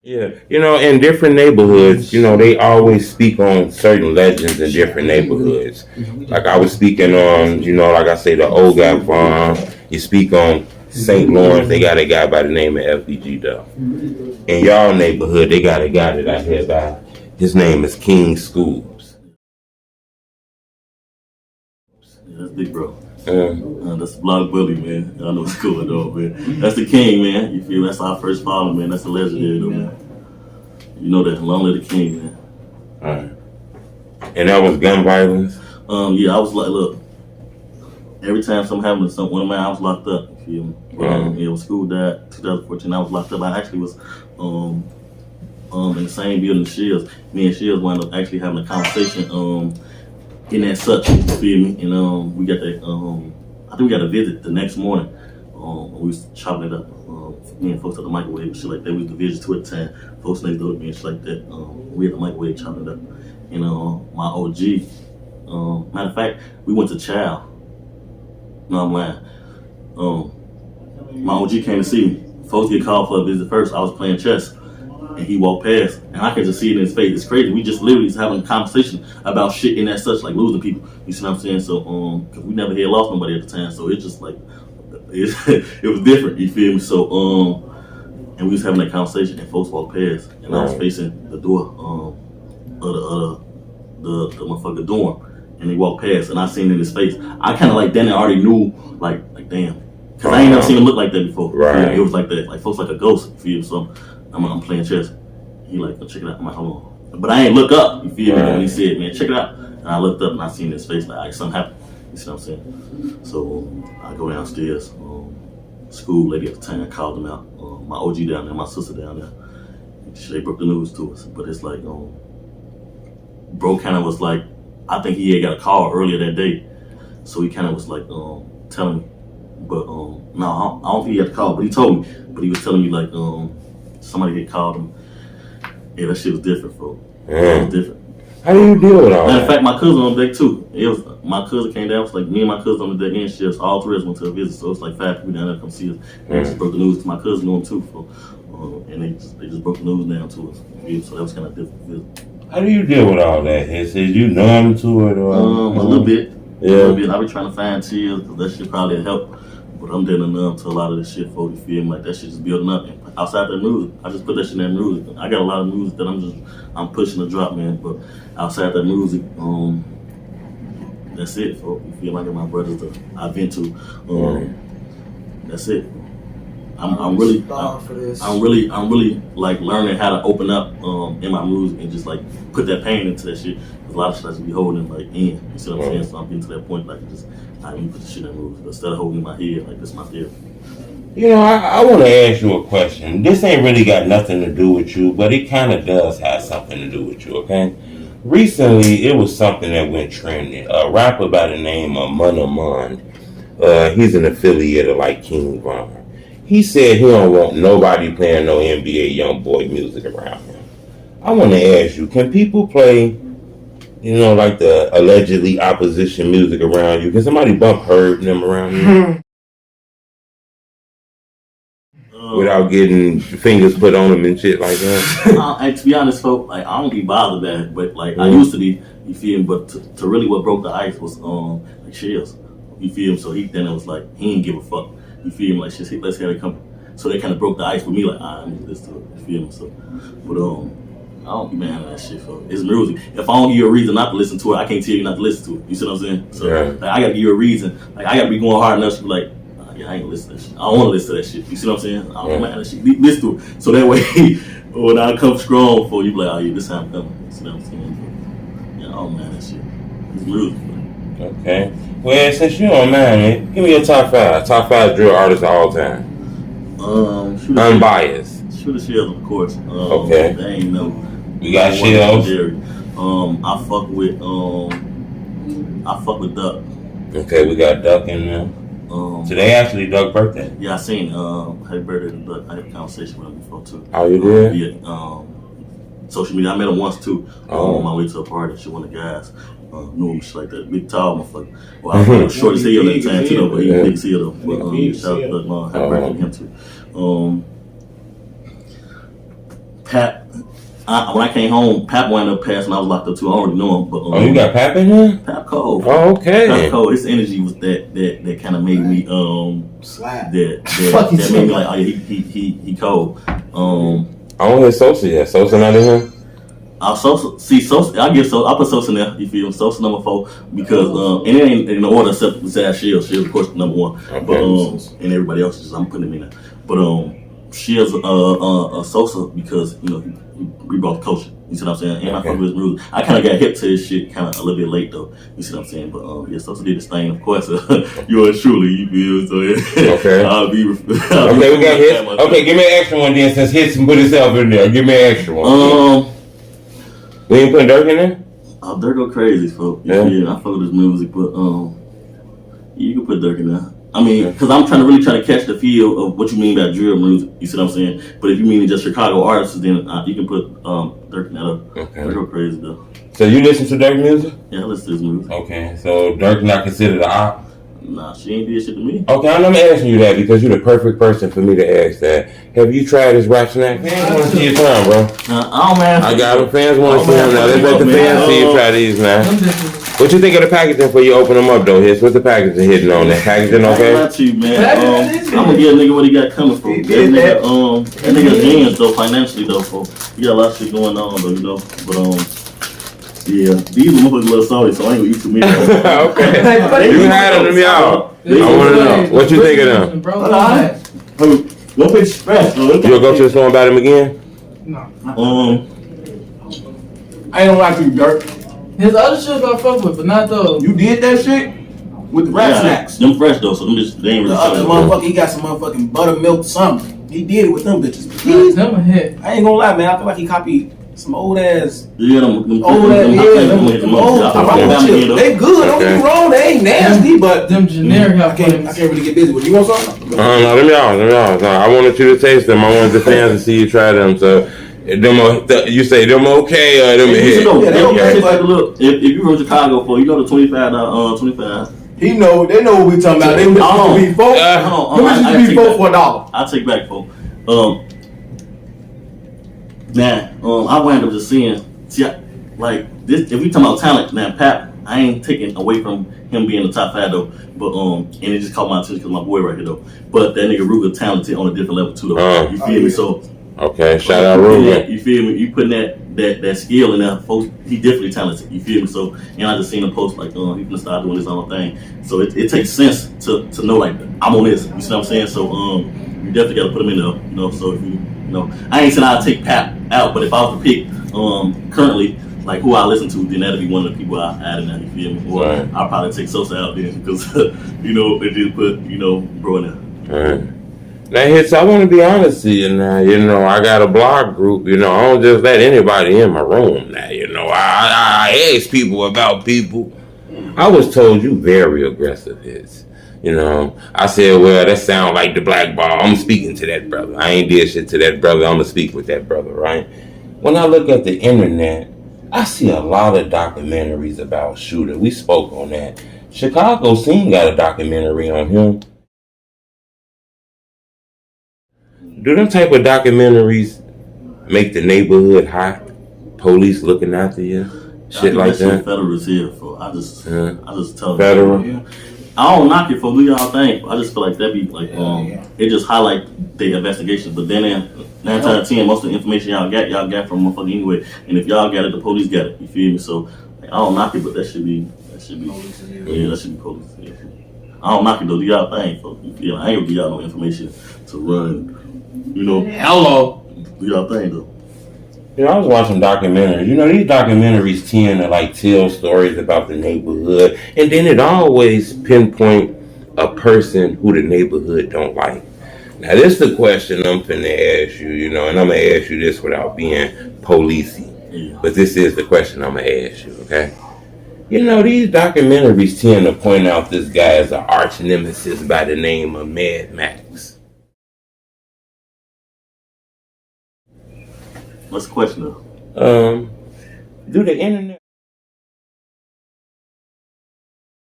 Yeah, in different neighborhoods, they always speak on certain legends in different neighborhoods. Like I was speaking on, like I say, the old guy farm. You speak on St. Lawrence, they got a guy by the name of FBGDuck. In y'all neighborhood, they got a guy that I hear by. His name is King Scoobz. Yeah, that's big bro. That's Block Bully, man. I know what's going on, man. That's the king, man. You feel? That's our first father, man. That's the legendary, though, man. You know that. Long live the king, man. Alright. And that was gun violence? Yeah, I was like, look, every time something happened to one of mine, I was locked up. You feel me? Yeah, when school died, 2014, I was locked up. I actually was in the same building as ShootaShellz. Me and ShootaShellz wound up actually having a conversation in that such, you feel me? And we got that, I think we got a visit the next morning. We was chopping it up. Me and folks at the microwave and shit like that. We was the visit to at the time. Folks next door to me and shit like that. We had the microwave chopping it up. And my OG, matter of fact, we went to Chow. No, I'm lying. My OG came to see me. Folks get called for a visit first. I was playing chess. And he walked past, and I could just see it in his face. It's crazy. We just literally was having a conversation about shit in that such, like losing people. You see what I'm saying? So, cause we never had lost nobody at the time, so it's just like, it was different. You feel me? So, and we was having that conversation, and folks walked past, and I was facing the door of the motherfucker dorm, and he walked past, and I seen it in his face. I kind of like then I already knew, like damn, cause I ain't never seen him look like that before. Right. Yeah, it was like that, like folks like a ghost. You feel me? So. I'm playing chess. He like, check it out. I'm like, hold on. But I ain't look up. You feel me? When he said, man, check it out. And I looked up and I seen his face like, all right, something happened. You see what I'm saying? So I go downstairs. School lady at the time called him out. My OG down there, my sister down there. They broke the news to us. But it's like, bro kind of was like, I think he had got a call earlier that day. So he kind of was like, telling me. But no, I don't think he had a call, but he told me. But he was telling me like, somebody had called him. Yeah, that shit was different, bro. It was different. How do you deal with all Matter that? of fact, my cousin on deck too. It was my cousin came down. It was like me and my cousin on the deck and shit. All three of us went to a visit, so it's like 5 people down there to come see us. And they just broke the news. My cousin knew him too, and they just broke the news down to us. So that was kind of different visit. How do you deal with all that? Is you numb to it or? A little bit. Yeah. A little bit. I be trying to find tears because that shit probably help. But I'm dead numb to a lot of this shit, folks. You feel me? Like that shit just building up. And outside that music, I just put that shit in that music. I got a lot of music that I'm pushing to drop, man. But outside that music, that's it, folks. You feel like my brothers that I vent to. That's it. I'm really like learning how to open up in my music and just like put that pain into that shit. Cause a lot of shit I should be holding like in. You see what I'm saying? So I'm getting to that point like I need to put the shit in that music instead of holding in my head like this my therapy. I want to ask you a question. This ain't really got nothing to do with you, but it kind of does have something to do with you, okay? Recently, it was something that went trending. A rapper by the name of Mund. He's an affiliate of like King Von. He said he don't want nobody playing no NBA YoungBoy music around him. I want to ask you, can people play, like the allegedly opposition music around you? Can somebody bump Herb and them around you? Without getting fingers put on them and shit like that? And to be honest, folks, like I don't be bothered by it, but like I used to be, you feel me? But to really what broke the ice was like ShootaShellz, you feel me? So then it was like he didn't give a fuck, you feel me? Like shit, let's have it come. So they kind of broke the ice with me, like I need to listen to it, you feel me? So, but I don't be mad at that shit, folks. It's music. If I don't give you a reason not to listen to it, I can't tell you not to listen to it. You see what I'm saying? So like, I gotta give you a reason. Like I gotta be going hard enough to be like. I ain't gonna listen to that shit. I don't want to listen to that shit. You see what I'm saying? I don't mind that shit. Listen to it. So that way, when I come strong for you, be like, oh yeah, this time I'm coming. You see what I'm saying? Yeah, I don't mind that shit. It's music. Okay. Well, since you don't mind it, give me your top 5. Top 5 drill artists of all time. Unbiased. ShootaShellz, of course. Okay. They ain't no. We got Shells. I fuck with Duck. Okay, we got Duck in there. Today actually Duck's birthday. Yeah, I seen happy birthday to Duck. I had a conversation with him before too. Oh, you did? Yeah. Social media. I met him once too. On my way to a party. She one of the guys. Knew him shit like that. Big tall motherfucker. Well, I was short as hell at the time too, but he was big as hell though. But shout out to Duck. Happy birthday to him too. Pap. When I came home, Pap wound up passing. I was locked up too. I already know him, but oh, you got Pap in here? Pap cold. Oh, okay. Pap cold. His energy was that kind of made me slap. That made me like, oh yeah, he cold. I don't hear Sosa yet. Sosa not in here? Sosa. I put Sosa in there. You feel me? Sosa number 4 because and it ain't in the order except besides Shellz. Shellz of course number 1, okay. But and everybody else I'm putting him in there. But Shellz Sosa because you know he brought the culture. You see what I'm saying? And I fuck with his music. I kind of got hip to his shit kind of a little bit late though. You see what I'm saying? But yeah, Sosa did his thing. Of course, yours truly. You feel so? Yeah. Okay. Okay, we got hits. Okay, give me an extra one then. Since Hits and put himself in there, give me an extra one. We ain't putting Durk in there? Oh, Durk go crazy, folks. Yeah, I fuck with his music, but you can put Durk in there. I mean, because I'm trying to catch the feel of what you mean by drill music. You see what I'm saying? But if you mean just Chicago artists, then you can put Durk in that up. Okay. Durk go crazy though. So you listen to Durk music? Yeah, I listen to his music. Okay, so Durk not considered an op? Nah, she ain't did shit to me. Okay, I'm asking you that because you're the perfect person for me to ask that. Have you tried his rap snack? Fans want to see your time, bro. I got him. Fans want to see him now. Let's let the fans see you try these, man. What you think of the packaging before you open them up, though, Hits? What's the packaging hitting on? That packaging okay? I you, man. I'm gonna give a nigga what he got coming from. That nigga hands, though, financially, though, for he got a lot of shit going on, though, you know. But, yeah, these motherfuckers a little salty, so I ain't gonna eat too many. Okay. You had them, y'all. I want to know. What you think of them? One bitch fresh, though. You'll go to the store and buy them again? No. I ain't gonna lie to you, Durk. His other shit I fuck with, but not those. You did that shit with the rap snacks. Them fresh though, so them just they ain't really. The other motherfucker, he got some motherfucking buttermilk something. He did it with them bitches. Them a hit. I ain't gonna lie, man. I feel like he copied some old ass. Yeah, them old chips. They good. Don't get me wrong. They ain't nasty, but them generic. I can't really get busy with. You want something? No, them y'all. No, I wanted you to taste them. I wanted the fans to see you try them. So. You say them okay or them hit? If you from Chicago, for you go to 25. They know what we talking about. They used to be folk. They used to be folk for $1. I take back folk. I wound up just seeing. See, like this. If we talking about talent, now Pap, I ain't taking away from him being the top 5 though. But and it just caught my attention because my boy right here though. But that nigga Ruger talented on a different level too though. You feel me? So. Okay, shout out Ruger. You feel me? You putting that skill in there, folks. He definitely talented. You feel me? So, and I just seen him post like, he gonna start doing his own thing. So it takes sense to know like I'm on this. You see what I'm saying? So you definitely gotta put him in there. You know, so if you know, I ain't saying I'd take Pap out, but if I was to pick currently like who I listen to, then that'd be one of the people I add in there. You feel me? Or I'll probably take Sosa out then because you know they just put bro in there. Right. Now, Hits, I want to be honest with you now. You know, I got a blog group. You know, I don't just let anybody in my room now. You know, I ask people about people. I was told you very aggressive, Hits. You know, I said, well, that sound like the BlackMobb. I'm speaking to that brother. I ain't did shit to that brother. I'm going to speak with that brother, right? When I look at the internet, I see a lot of documentaries about Shooter. We spoke on that. Chicago Scene got a documentary on him. Do them type of documentaries make the neighborhood hot? Police looking after you? Shit like that? Federal is here for. I just tell Federal? them. I don't knock it for do y'all think. I just feel like that'd be like, it just highlight the investigation. But then 9 out of 10, most of the information y'all got from motherfucker anyway. And if y'all got it, the police got it. You feel me? So I don't knock it, but that should be that should be police. Yeah. I don't knock it though. Do y'all think? You feel? I ain't gonna give y'all no information to run. You know, hello. Do y'all think though? You know, I was watching documentaries. You know, these documentaries tend to like tell stories about the neighborhood, and then it always pinpoint a person who the neighborhood don't like. Now, this is the question I'm finna ask you. You know, and I'm gonna ask you this without being policey, but this is the question I'm gonna ask you. Okay? You know, these documentaries tend to point out this guy as an arch nemesis by the name of Mad Max. What's the question though? Do the internet